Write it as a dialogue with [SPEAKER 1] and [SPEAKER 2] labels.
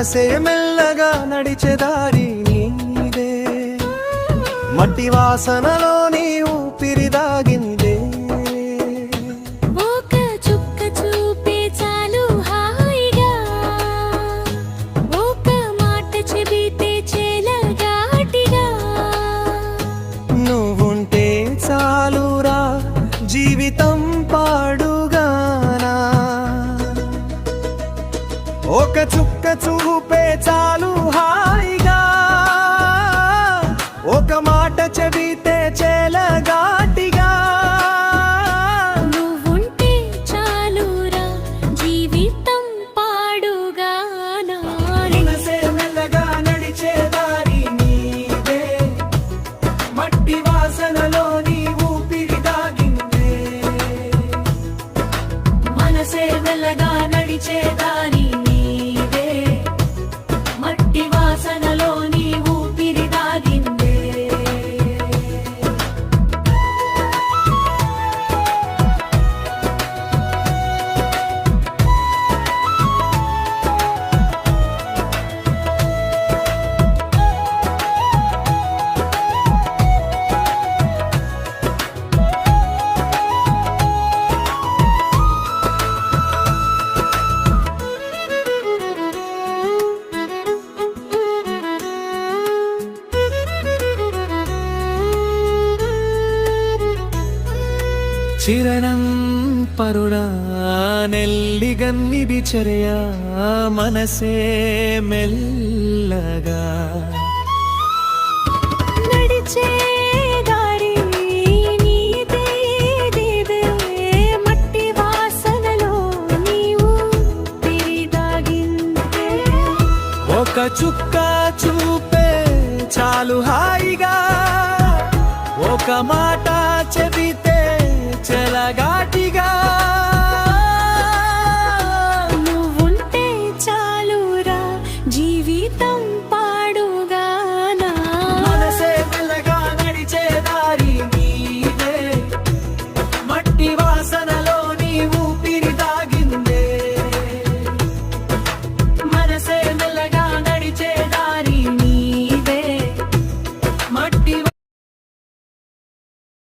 [SPEAKER 1] మనసే మెల్లగా నడిచే దారి నీదే, మట్టి వాసనలో నీ ఊపిరి దాగిందే.
[SPEAKER 2] ఒక చుక్క చూపే చాలు హాయిగా, ఒక మాట చెబితే చెలగాటిగా.
[SPEAKER 1] నువ్వుంటే చాలురా జీవితం పాడుగానా, ఒక చుక్క చూపే చాలు హాయిగా, ఒక మాట చెబితే చెలగాటిగా.
[SPEAKER 2] నువ్వుంటే చాలురా జీవితం పాడుగానా.
[SPEAKER 1] మనసే మెల్లగా నడిచే దారి నీదే, మట్టి వాసనలో నీ ఊపిరి దాగిందే.
[SPEAKER 2] మనసే మెల్లగా నడిచే దారి నీదే, మట్టి వాసనలో నీ ఊపిరి దాగిందే.
[SPEAKER 1] ചിരണം പരുടാ നെല്ലികന്നിതി ചെറിയ മനസ്സേ മെല്ലగా
[SPEAKER 2] నడిచే దారి నీదే, నీదే, మట్టి వాసనలో నీ ఊపిరి దాగిందే.
[SPEAKER 1] ఒక చుక్క చూపే చాలు హాయిగా, ఒక మాట చెబితే చెలగాట.